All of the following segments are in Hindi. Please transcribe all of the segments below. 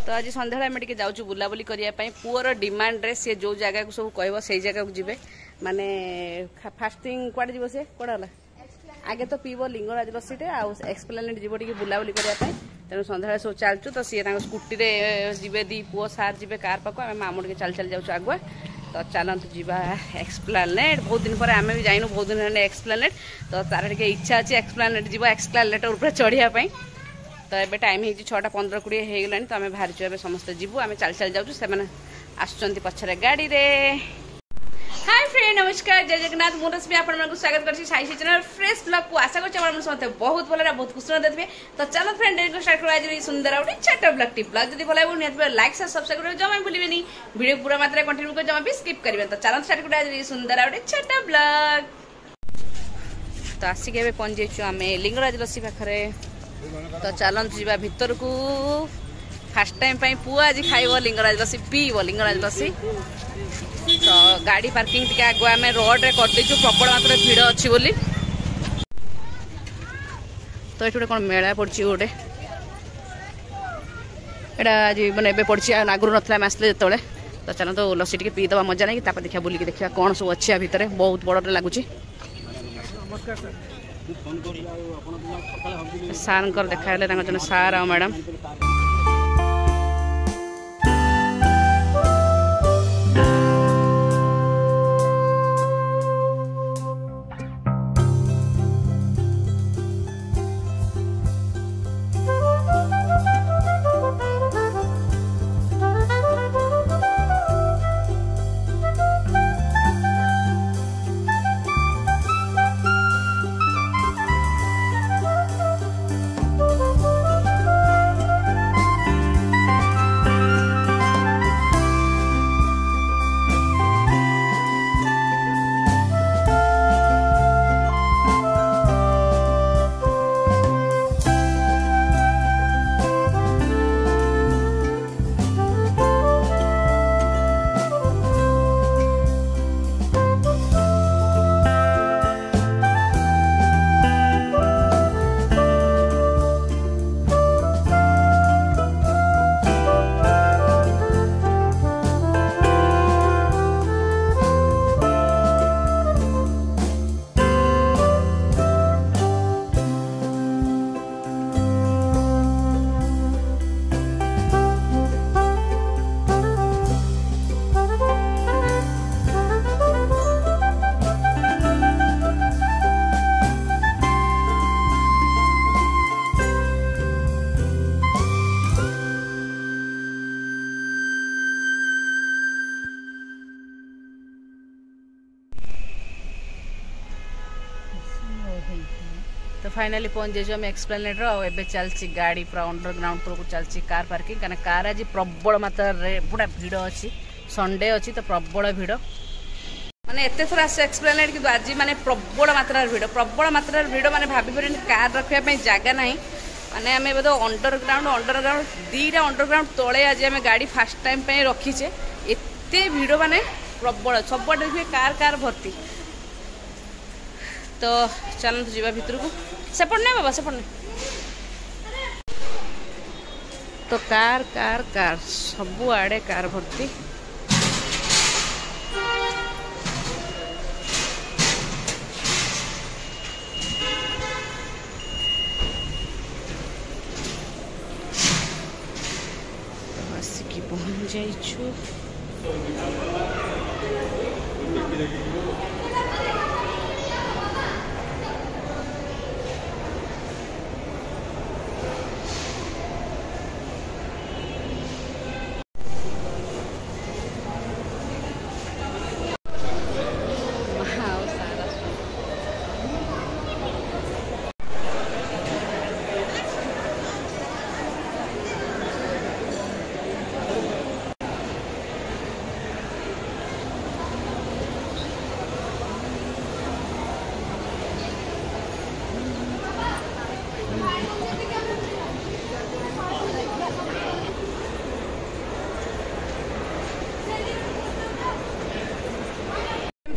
तो आज सन्ध्या आम टे जाऊँ बुलाबुली करने पुअर डिमांड रे सी जो जगह को सब कह से जगह को जी माने फास्ट थिंग कड़े जी सी कड़ा है आगे तो पीब लिंगराज लसीटे एक्सप्लेनेट जीव टी बुलाबुली करने तेणु सन्ध्या सब चलचु तो सी स्कूटी जी दी पुओ सार जी कार पाक आम मामू टे चल चल जाऊँ आगुआ तो चलतु जीवा एक्सप्लेनेट बहुत दिन पर आम भी जाइनु बहुत दिन एक्सप्लेनेट तो तार टे इच्छा अच्छी एक्सप्लेनेट जीव एक्सप्लेनेटर ऊपर चढ़ापी तो ये टाइम हो 6:15-20 हो गलानी तो आम बाहर समस्ते जीवु आम चल चल जाऊँ से आसुँच पछरे गाड़ी रे। हाय फ्रेंड नमस्कार जय जगन्नाथ मुझे रश्मि आपको स्वागत कर साई चैनल फ्रेश ब्लॉग को आशा कर समस्त बहुत भल बहुत खुशी देते तो चलो फ्रेंड स्टार्ट कर आज सुंदर गोटे छोट ब्लॉग टी ब्लॉग जब भल निहत लाइक सब्सक्राइब कर जमा भूलें वीडियो पूरा मात्रा कंटिन्यू कर जमा भी स्किप करेंगे तो चलो स्टार्ट कर आज सुंदर गोटे छोट ब्लॉग तो आसिक पहुंच जाइए आम लिंगराज लसी पाखे तो चलतु जी भितर को फास्ट टाइम पुओ आज खाइब लिंगराज लसी पीब लिंगराज लसी तो गाड़ी पार्किंग टी आगु आम रोड रे करदेचु प्रबल मात्रा भिड़ अच्छी बोली तो ये कौन मेला पड़ी गोटे एटा आज मैंने पड़ी आगुरी ना आसले जो तो चलो तो लसी टी पीदे मजा नहीं देखा बुलिक देखा कौन सब अच्छी भितर बहुत बड़े लगुच सार देखा जन सार आ मैडम तो फाइनाली पहुंच जाइए आम एक्सप्लेनेटर और चलती गाड़ी पूरा अंडरग्राउंड तक चलती कार पार्किंग कहीं कार आज प्रबल मात्रा पूरा भिड़ अच्छी संडे अच्छी तो प्रबल भिड़ माने एत थर आस एक्सप्लेनेट कि आज माने प्रबल मात्रा भिड़ माने भाभी पारे कार रखापी जगह ना माने आम बोध अंडरग्राउंड दीटा अंडरग्राउंड तले आज आम गाड़ी फास्ट टाइम रखीचे एत भिड़ माने प्रबल सब देखिए कार भर्ती तो चलते जीवा भितर को सेपट नहीं बाबा सेपट नहीं तो कार सब आड़े कार भर्ती तो आसिकी पहुंच जाइछु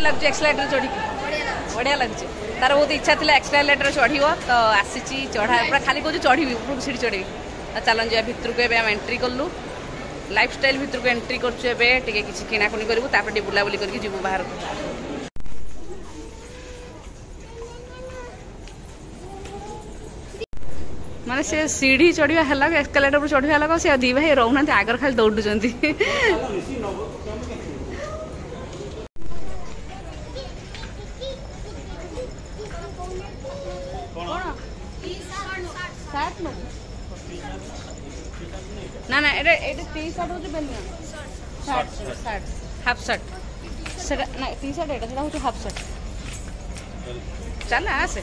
लगुच एक्सलेटर चढ़ी बढ़िया लगुच तार बहुत इच्छा थी एक्सलेटर चढ़ तो आसी चढ़ा पूरा खाली कौन चढ़ी ऊपर सीढ़ी चढ़ी चलन जा भितर को एंट्री कलु लाइफस्टाइल भितर को एंट्री करछु एबे टिके किछि किणाकुणी करबु तापर टिके बुलाबुली करके जीवु बाहर को माने से सीढ़ी चढ़िया हला एस्केलेटर पर चढ़िया हला से दी भाई रहउना आगर खाली दौडुचंती ना ना एटा एटा टी शर्ट होचे बेनिया शर्ट हाफ शर्ट सेटा ना टी शर्ट एटा सेटा होचे हाफ शर्ट चल आसे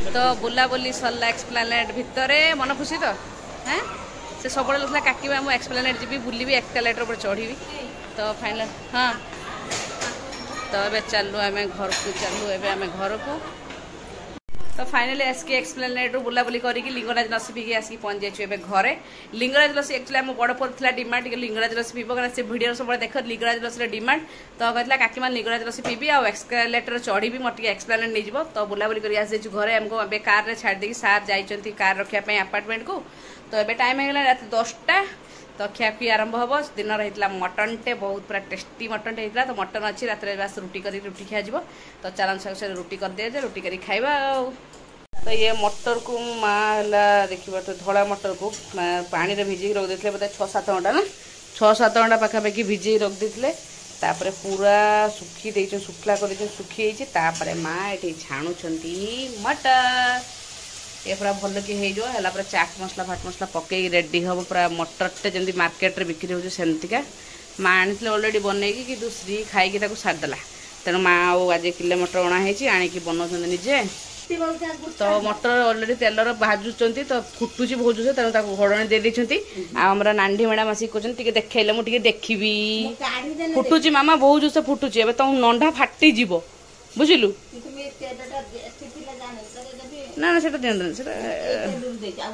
तो बुलाबुली सरला एक्सप्लेनेट भितर मन खुशी तो हाँ से सब लगता काकी मुझे एक्सप्लेनेट जी बुलि एक्सकेलेटर पर चढ़ी तो फाइनल हाँ तो ये चलू आम घर को चलू एम घर को तो फाइनाली आसिक एक्सप्लेनेट बुलाबुली करके लिंगराज लसी पीकी आसिक पहुंच जाइए घरे लिंगराज लसी एक्चुअली आम बड़ पुअर था डिमांड लिंगराज लसी पीब कारण से भिडियो सब देख लिंगराज लसी डिमांड तो कहला काकी मान लिंगराज लसी पीबी आ एक्सकेलेटर चढ़ी मोर टे एक्सप्लेनेट नहीं जीव तो बुलाबुली कर घरे आमको ए कार छाड़ देकी सार जाइए कार रखापी आपार्टमेंट को तो ये टाइम हो रात 10टा तो खियाखुई आरंभ हम दिन रही मटन टे बहुत पूरा टेस्टी मटन टे होता तो मटन अच्छी रात बस रुटी कर रुटी खाजी तो चलन से रुटी कर दिए रुटी कर खाइबा तो ये मटर को माँ देखिए तो धड़ा मटर को पानी रे भिजे रख देते बोधे 6-7 घंटा ना 6-7 घंटा पाखापाखि भिजे रख देते तापर पूरा सुखी दे शुखला कर सुखी तापर माँ ये छाणुंट मटर ये पूरा भल कि है चाट मसला फाट मसला पकई रेडी हम पूरा मटर टे जमी मार्केट रे बिक्री हो सेमतिका माँ आनी अलरेडी बनईकी कि श्री खाई सारदेला तेणु माँ आज किले मटर अणाई आणिकी बनाऊँ निजे तो मटर अलरेडी तेलर भाजुंट तो फुटुची भोजु तेणु घोड़ने दे देती आमर नांडी मैडम आसिक कहते देखले मुझे देखी फुटुची मामा बहुत जोर से फुटुची ए तुम नंढा फाटी जीव बुझिलु ना ना सेटा दियन सेटा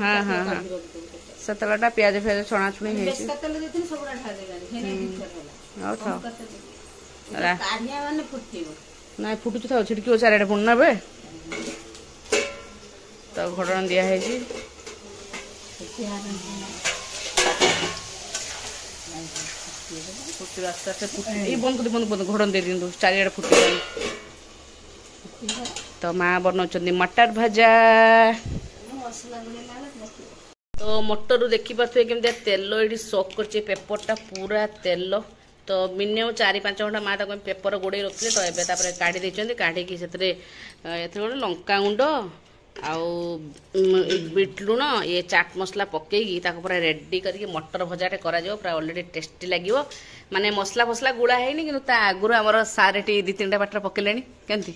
हां हां हां सतलाटा प्याज फेज छणा छुणी हे छी सतल देथिन सबरा ठा देगानी हेने दिथर होला आ काढिया माने फुटिबो ना फुटुछ था छिड़की ओ चारेटा पुन नबे तो घोड़न दिया है जी फुटी रास्ता से फुटी ए बंद घोड़न दे दिन चारेटा फुटी तो माँ बनाऊँ मटर भजा तो मटर देखी पारे केमती तेल ये सोक कर पेपरटा पूरा तेल तो मिनिमम 4-5 घंटा माँ तक पेपर गोड़े रखते तो ये काढ़ी काढ़ी से लंका गुंड आउ बीट लुण ये चाट मसला पकईकी पूरा रेडी करके मटर भजाटे करा पूरा ऑलरेडी टेस्टी लगे माने मसला फसला गुड़ा है कि आगुरी आमर सारे 2-3टा बाटर पकड़े केमती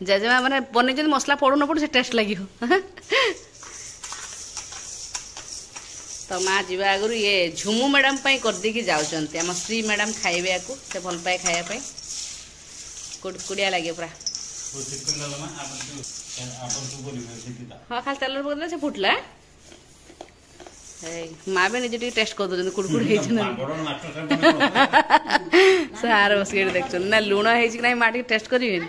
जेजेमा मैंने बन मसला पड़ू न पड़ू से टेस्ट लगे तो माँ जीवा आगुरी ये झुमू मैडम कर देकी जाउचंती आम श्री मैडम खाइबे याकू से भल पाए खाइबा कुड़कुड़िया लगे पूरा हाँ खाली तेल पकड़े से फुटला माँ भी निजे टेस्ट कर दे कुड़कुड़ सार बस देख ना लुण है कि ना माँ टेस्ट करें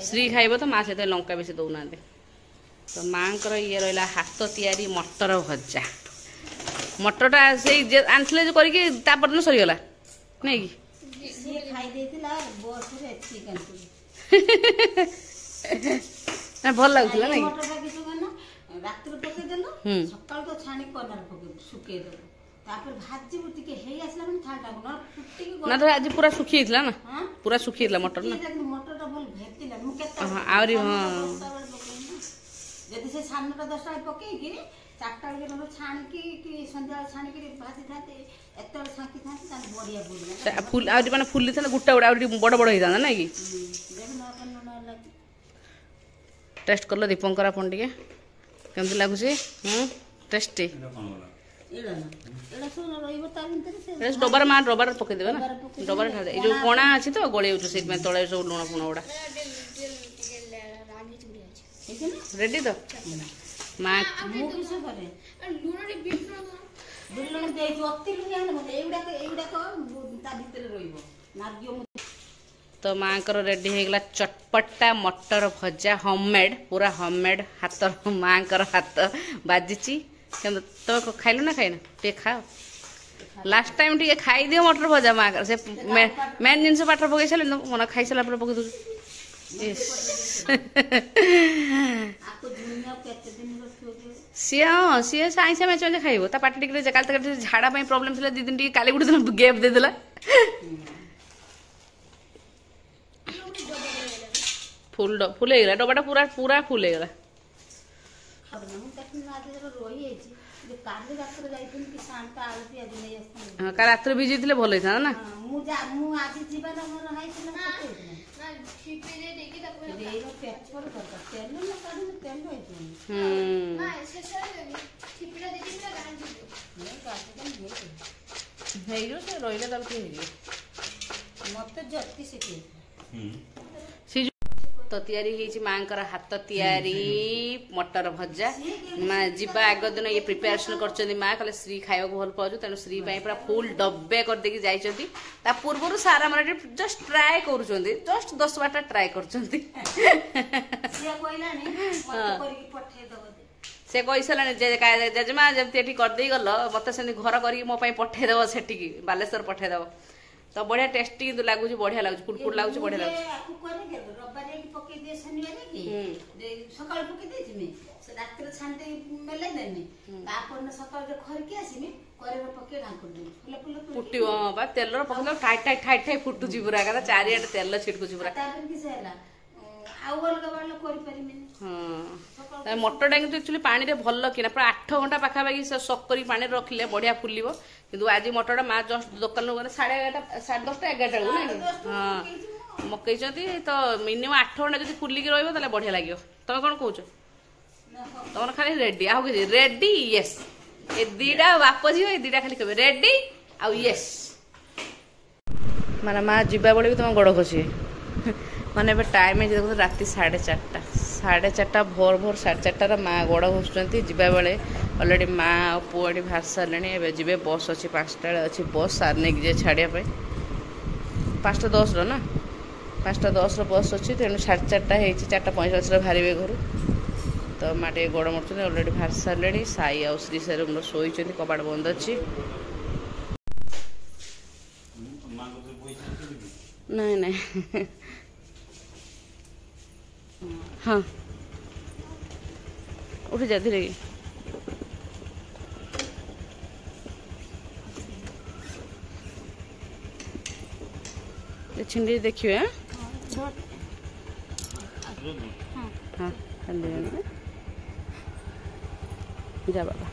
श्री खाइब तो माँ से लंका बेसी दौना तो माँ ये रहा हाथ तैयारी मटर भजा मटरटा से आनी जो करके सरीगला नहीं कि भल लगुला नहीं ना तो आज पूरा सुखी ना पूरा सुखी मटर ना आहरी हाँ जदि से सामने 10टा पकईकी 4टा बेले छाणिकी संध्या छाणिकी भाजी था एत छांकी था बढ़िया फुल आ माने फुली था गुटा गुड़ा बड़ बड़ होता ना कि टेस्ट कर लो दीपंकर अपन टे केमती लगुच टेस्टी डबार माँ डबार पकईदे ना डबार जो कणा अच्छी तो गड़ी से तले सब लुण फुण गुड़ा रेडी तो माँ मु किस करे लुण दे अति लुण एगुड़ा ता भीतर रहिबो नागियो। तो माँ को रेडी हो गला चटपटा मटर भजा होममेड पूरा होममेड हाथ माँ को हाथ बाजिची तो खाइल ना खाइन टे खाओ लास्ट टाइम टे खाई दियो मटर भजा माँ से मेन जिनस पाठ पकई सारे मन खाई सारा पकई दो सी हाँ सी आइसा मैच मैच खाइब ता पाटी टिके काली झाड़ा प्रॉब्लम थी 2 दिन टी काली गोटे दिन गैप देदेला फुल फुल हो डबाटा पूरा पूरा फुल हो का रात भिजी भल होता ना मत जति तो तैयारी होइछि मांकर हाथ तैयारी मटर भजा माँ जीवा आग दिन ये प्रिपेरेसन कर माँ कहले श्री खाया भल पाऊ तेणु श्री पूरा फुल डब्बे कर देकी जाइछंती ता पूर्व सारा माने जस्ट ट्राई करूछंती जस्ट 10-12 ट्राई करछंती से कही सारे जेजेमा जमी कर दे गल मत से घर कर मो पठेदेव से बालेश्वर पठेदेव तो बढ़िया टेस्टी लगुच बढ़िया लगुच फुटफुट लगुच बढ़िया लगुच फुट तेल पकड़ ठाई ठाई ठाई ठाई फुटुची पूरा का चारिआडे तेल छिटकुची पूरा मटर डांग एक्चुअली पानी रे भल कि पूरा 8 घंटा पाखापाखि सक कर पानी रखिले बढ़िया फुलिब किंतु आज मटरटा माँ जस्ट दुकान गले 10:30-11 हाँ मकई तो मिनिमम 8 घंटा जब फुलिक रहा बढ़िया लगे तुम कौन कौच तुम खाली रेडी आउ कि रेडी यस ए दीटा बाप झील ये दीटा खाली कह रेडी आउ यस माने माँ जीवा बेले भी तुम गोड़ खसी माने टाइम देखो राति 4:30 भोर 4:30 माँ गोड़ घुसुँच जीवा बेले अलरेडी माँ पुआ बाहर सारे जी बस अच्छी 5टा अच्छी बस सार नहीं जाए छाड़ापी 5:10 ना 5:10 बस अच्छी तेणु 4:30 4:45 बाहर घर तो माँ टे गोड़ मरुँच अलरेडी बाहर सारे साई आ श्री सारे शोई कबाट बंद अच्छी नहीं नहीं हाँ उठ जा धीरे छिंडी देखिए हाँ हाँ जा बाबा